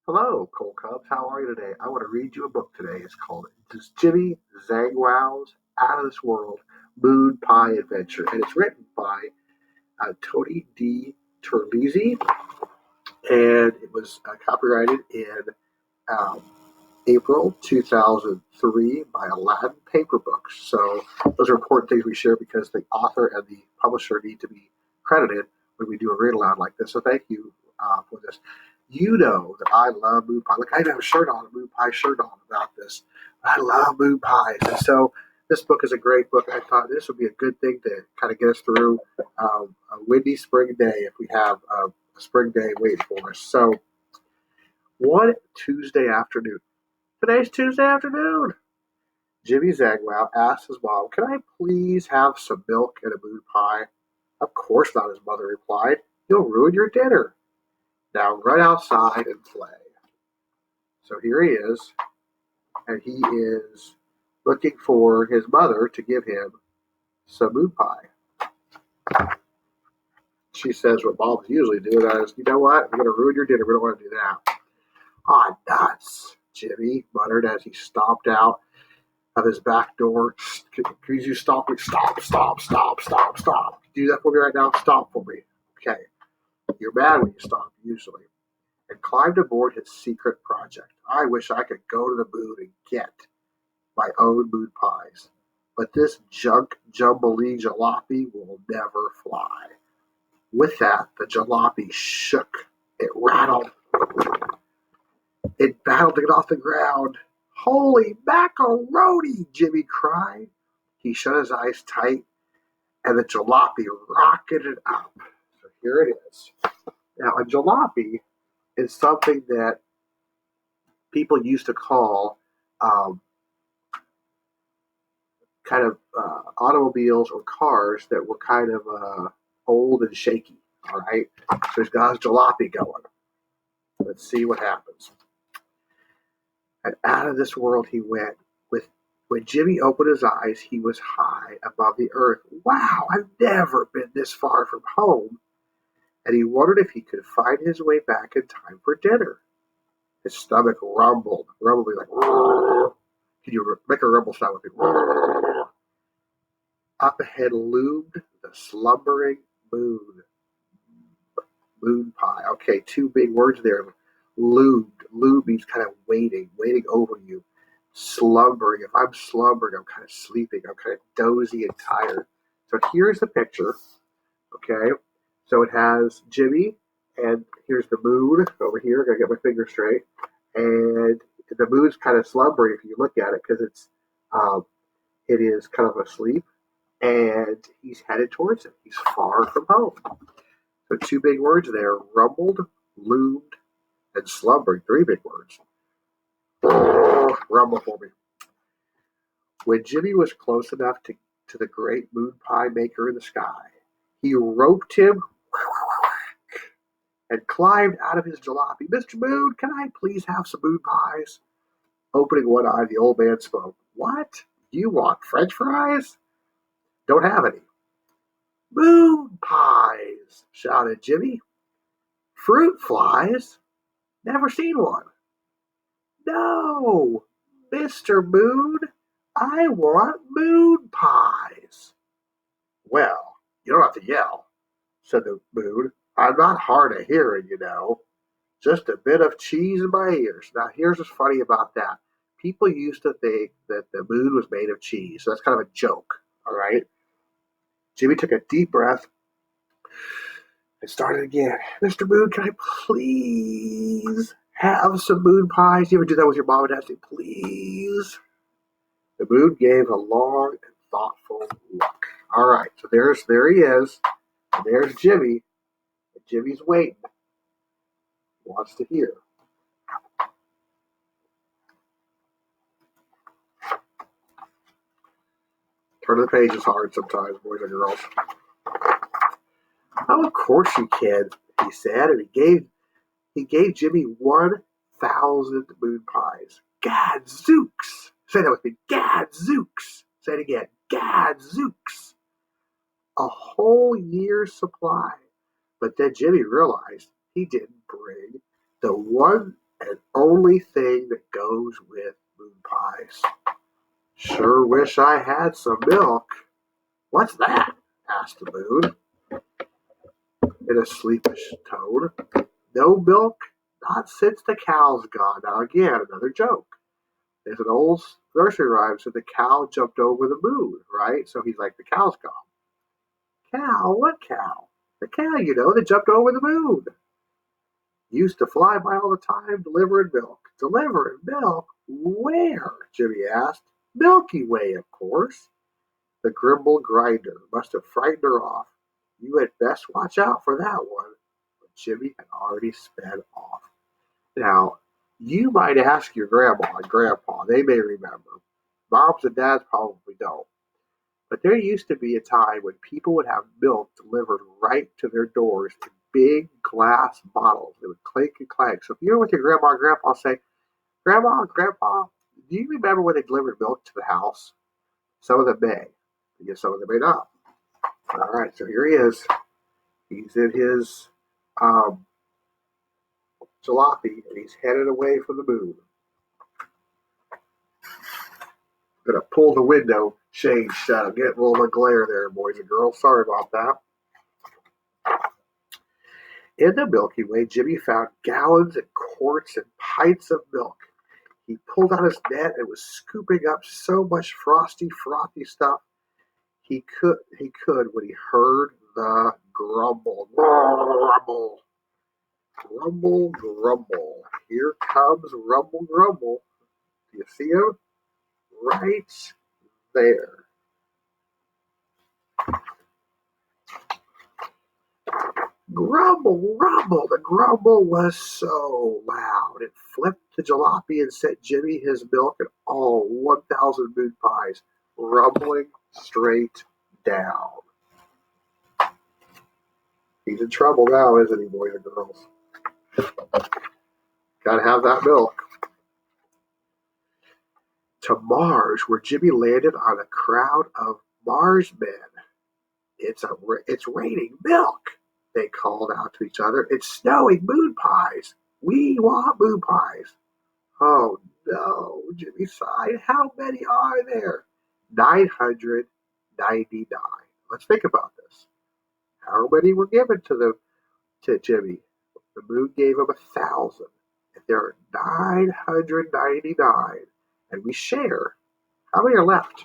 Hello, Coal Cubs. How are you today? I want to read you a book today. It's called Jimmy Zangwow's Out of This World Moon Pie Adventure, and it's written by Tony DiTerlizzi, and it was copyrighted in um, April 2003 by Aladdin Paper Books. So those are important things we share because the author and the publisher need to be credited when we do a read aloud like this. So thank you for this. You know that I love moon pie. Look, I have a shirt on, a moon pie shirt on about this. I love moon pies. And so this book is a great book. I thought this would be a good thing to kind of get us through a windy spring day if we have a spring day waiting for us. So one Tuesday afternoon, today's Tuesday afternoon, Jimmy Zangwow asked his mom, "Can I please have some milk and a moon pie?" "Of course not," his mother replied. "You'll ruin your dinner. Now run outside and play." So here he is, and he is looking for his mother to give him some moon pie. She says what moms usually do, that is, "You know what? We're going to ruin your dinner. We don't want to do that." "Ah, nuts," Jimmy muttered as he stomped out of his back door. Could you stop me? Stop, stop, stop, stop, stop. Do that for me right now? Stop for me. Okay. You're mad when you stop, usually. And climbed aboard his secret project. "I wish I could go to the moon and get my own moon pies. But this junk jumbly jalopy will never fly." With that, the jalopy shook. It rattled. It battled to get off the ground. "Holy macaroni!" Jimmy cried. He shut his eyes tight, and the jalopy rocketed up. So here it is. Now, a jalopy is something that people used to call um, kind of automobiles or cars that were kind of old and shaky. All right, so he's got his jalopy going. Let's see what happens. And out of this world he went. When Jimmy opened his eyes, he was high above the earth. "Wow, I've never been this far from home." And he wondered if he could find his way back in time for dinner. His stomach rumbled like, "Roar." Can you make a rumble sound with me? "Roar." Up ahead loomed the slumbering moon. Moon pie. Okay, two big words there. Loomed. Loomed means kind of waiting over you. Slumbering. If I'm slumbering, I'm kind of sleeping. I'm kind of dozy and tired. So here's the picture. Okay. So it has Jimmy, and here's the moon over here. I gotta get my finger straight. And the moon's kind of slumbering if you look at it because it is kind of asleep, and he's headed towards it. He's far from home. So two big words there: rumbled, loomed, and slumbering. Three big words. Rumble for me. When Jimmy was close enough to the great moon pie maker in the sky, he roped him and climbed out of his jalopy. "Mr. Moon, can I please have some moon pies?" Opening one eye, the old man spoke. "What? You want French fries?" "Don't have any." "Moon pies," shouted Jimmy. "Fruit flies? Never seen one." "No, Mr. Moon, I want moon pies." "Well, you don't have to yell," said the moon. "I'm not hard of hearing, you know. Just a bit of cheese in my ears." Now, here's what's funny about that. People used to think that the moon was made of cheese. So that's kind of a joke, all right? Jimmy took a deep breath and started again. "Mr. Moon, can I please have some moon pies?" You ever do that with your mom and dad? Say, "Please." The moon gave a long and thoughtful look. All right, so there he is. And there's Jimmy. And Jimmy's waiting. Wants to hear. Turn the page is hard sometimes, boys and girls. "Oh, of course you can," he said, and he gave Jimmy 1,000 moon pies. Gadzooks! Say that with me. Gadzooks! Say it again. Gadzooks! A whole year's supply. But then Jimmy realized he didn't bring the and only thing that goes with moon pies. Sure wish I had some milk. What's that? Asked the moon in a sleepish tone. No milk? Not since the cow's gone. Now again, another joke. There's an old nursery rhyme said the cow jumped over the moon, right? So he's like, the cow's gone. Cow? What cow? The cow, that jumped over the moon. Used to fly by all the time, delivering milk. Delivering milk? Where? Jimmy asked. Milky Way, of course. The Grimble grinder must have frightened her off. You had best watch out for that one. But Jimmy had already sped off. Now, you might ask your grandma and grandpa. They may remember. Moms and dads probably don't. But there used to be a time when people would have milk delivered right to their doors in big glass bottles. It would clink and clank. So if you're with your grandma and grandpa, say, Grandma and Grandpa, do you remember when they delivered milk to the house? Some of them may. Because some of them may not. All right, so here he is. He's in his jalopy, and he's headed away from the moon. I'm going to pull the window shade shut. I'm getting a little bit of glare there, boys and girls. Sorry about that. In the Milky Way, Jimmy found gallons and quarts and pints of milk. He pulled out his net and was scooping up so much frothy stuff he could when he heard the grumble. Grumble. Grumble, grumble. Here comes Rumble, grumble. Do you see him? Right there. Grumble, grumble. The grumble was so loud. It flipped the jalopy and sent Jimmy his milk and all 1,000 moon pies rumbling straight down. He's in trouble now, isn't he, boys and girls? Gotta have that milk. To Mars, where Jimmy landed on a crowd of Mars men. It's raining milk, they called out to each other. It's snowing moon pies. We want moon pies. Oh no, Jimmy sighed. How many are there? 999. Let's think about this. How many were given to Jimmy? The moon gave him 1,000. If there are 999 and we share, how many are left?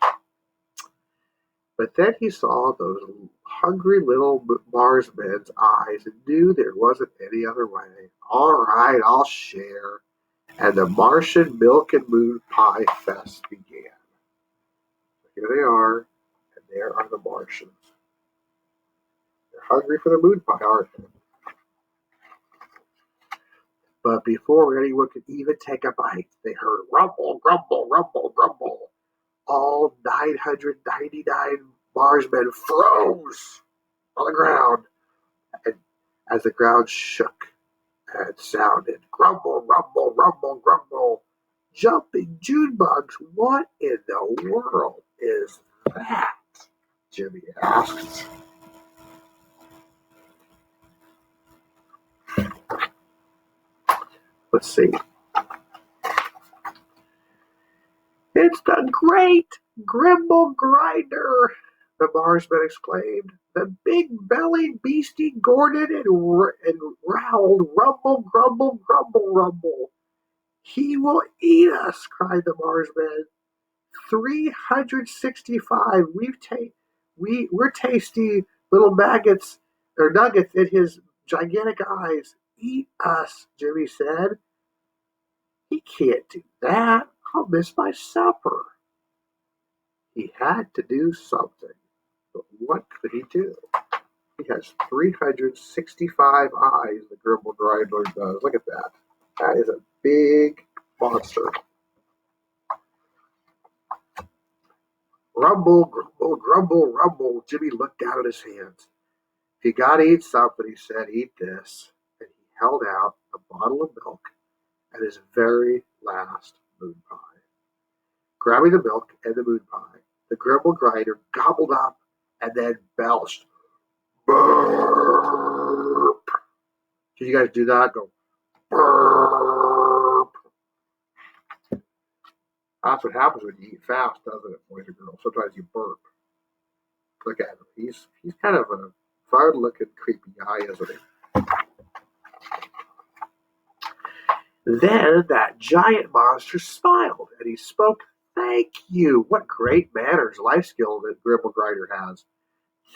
But then he saw those hungry little Marsmen's eyes and knew there wasn't any other way. All right, I'll share. And the Martian milk and moon pie fest began. Here they are, and there are the Martians. They're hungry for the moon pie, aren't they? But before anyone could even take a bite, they heard rumble, grumble, rumble, grumble. All 999 Marsmen froze on the ground, and as the ground shook and sounded grumble, rumble, rumble, grumble. Jumping June bugs, what in the world is that? Jimmy asked. Let's see. It's the great Grimble grinder, the Marsman exclaimed. The big-bellied beastie gorted and growled, rumble, grumble, grumble, rumble. He will eat us, cried the Marsman. 365. We're tasty little maggots or nuggets in his gigantic eyes. Eat us, Jimmy said. He can't do that. I'll miss my supper. He had to do something. But what could he do? He has 365 eyes, the Grimble Grinder does. Look at that. That is a big monster. Rumble, grumble, grumble, rumble. Jimmy looked down at his hands. If you gotta eat something, he said, eat this. And he held out a bottle of milk and his very last moon pie. Grabbing the milk and the moon pie, the Grimble Grinder gobbled up and then belched. Burp. Can you guys do that? Go burp. That's what happens when you eat fast, doesn't it, boys and girls? Sometimes you burp. Look at him. He's kind of a fun-looking, creepy guy, isn't he? Then that giant monster smiled, and he spoke, "Thank you." What great manners, life skill that Gribble Grinder has.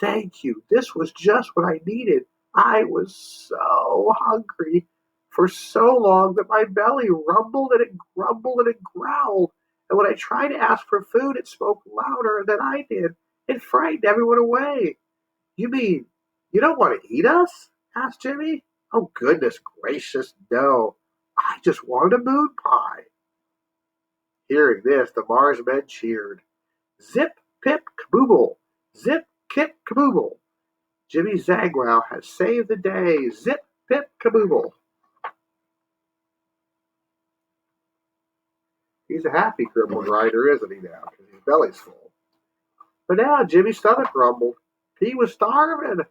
"Thank you. This was just what I needed. I was so hungry for so long that my belly rumbled and it grumbled and it growled. And when I tried to ask for food, it spoke louder than I did. It frightened everyone away." "You mean you don't want to eat us?" asked Jimmy. "Oh, goodness gracious, no. I just wanted a moon pie." Hearing this, the Mars men cheered. Zip, pip, kabooble. Zip, kip, kabooble. Jimmy Zangwow has saved the day. Zip, pip, kabooble. He's a happy crippled rider, isn't he now? Because his belly's full. But now Jimmy's stomach rumbled. He was starving.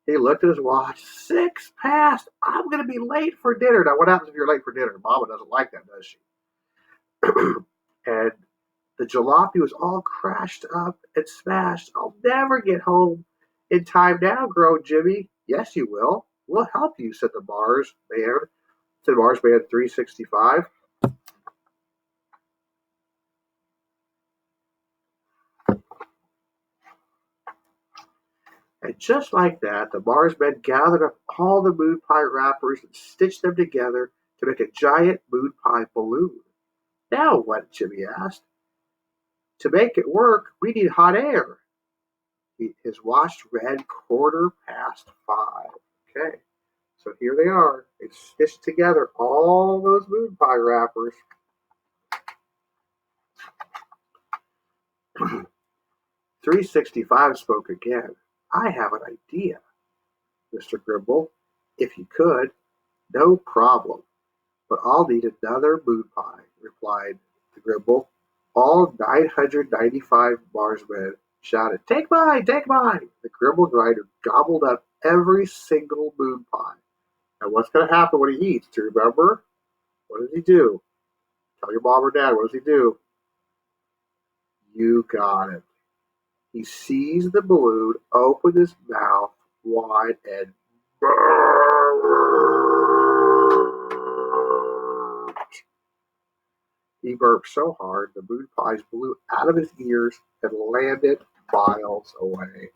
He looked at his watch. 6 past. I'm going to be late for dinner. Now, what happens if you're late for dinner? Mama doesn't like that, does she? And the jalopy was all crashed up and smashed. "I'll never get home in time now," groaned Jimmy. "Yes, you will. We'll help you," said Mars Man 365. And just like that, the Mars men gathered up all the moon pie wrappers and stitched them together to make a giant moon pie balloon. "Now what?" Jimmy asked. "To make it work, we need hot air." His watch read 5:15. Okay, so here they are. They stitched together all those moon pie wrappers. 365 spoke again. "I have an idea, Mr. Grimble. If you could, no problem. But I'll need another moon pie," replied the Grimble. All 995 Marsmen shouted, "Take mine, take mine." The Grimble Grinder gobbled up every single moon pie. And what's going to happen when he eats? Do you remember? What does he do? Tell your mom or dad. What does he do? You got it. He seized the balloon, opened his mouth wide, and burped. He burped so hard the moon pies blew out of his ears and landed miles away.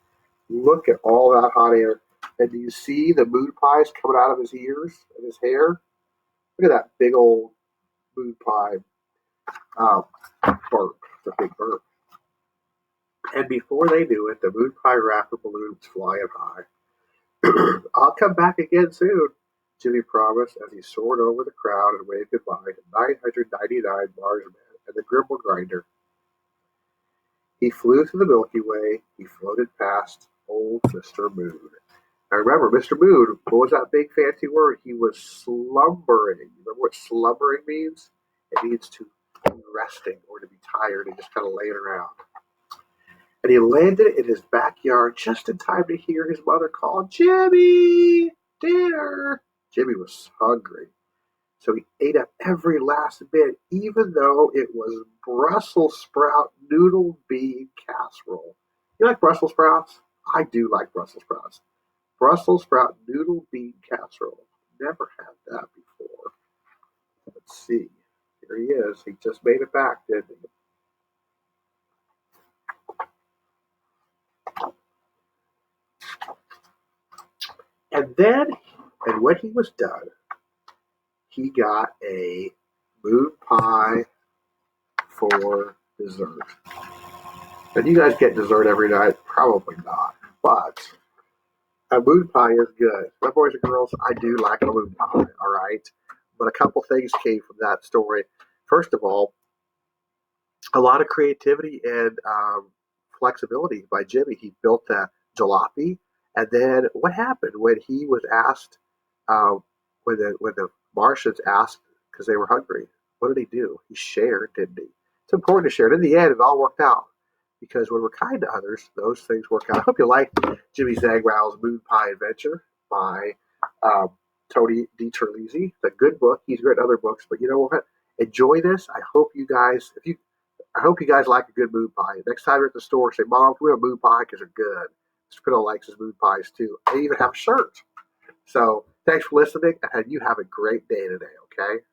Look at all that hot air. And do you see the moon pies coming out of his ears and his hair? Look at that big old moon pie burp. It's a big burp. And before they knew it, the moon pie wrapper balloon was flying high. "I'll come back again soon," Jimmy promised as he soared over the crowd and waved goodbye to 999 Marsmen and the Grimble Grinder. He flew through the Milky Way. He floated past old Mr. Moon. Now remember, Mr. Moon, what was that big fancy word? He was slumbering. You remember what slumbering means? It means to be resting or to be tired and just kind of laying around. And he landed in his backyard just in time to hear his mother call, "Jimmy, dinner." Jimmy was hungry, so he ate up every last bit, even though it was Brussels sprout noodle bean casserole. You like Brussels sprouts? I do like Brussels sprouts. Brussels sprout noodle bean casserole. Never had that before. Let's see. Here he is. He just made it back, didn't he? And when he was done, he got a moon pie for dessert. And you guys get dessert every night? Probably not. But a moon pie is good. My boys and girls, I do like a moon pie, all right? But a couple things came from that story. First of all, a lot of creativity and flexibility by Jimmy. He built that jalopy. And then what happened when he was asked, when the Martians asked because they were hungry, what did he do? He shared, didn't he? It's important to share. And in the end, it all worked out. Because when we're kind to others, those things work out. I hope you like Jimmy Zangwow's Moon Pie Adventure by Tony DiTerlizzi. It's a good book. He's written other books, but you know what? Enjoy this. I hope you guys, if you I hope you guys like a good mood pie. Next time you're at the store, say, Mom, we have mood pie because they're good. Mr. Pinto likes his mood pies too. They even have shirts. So thanks for listening, and you have a great day today, okay?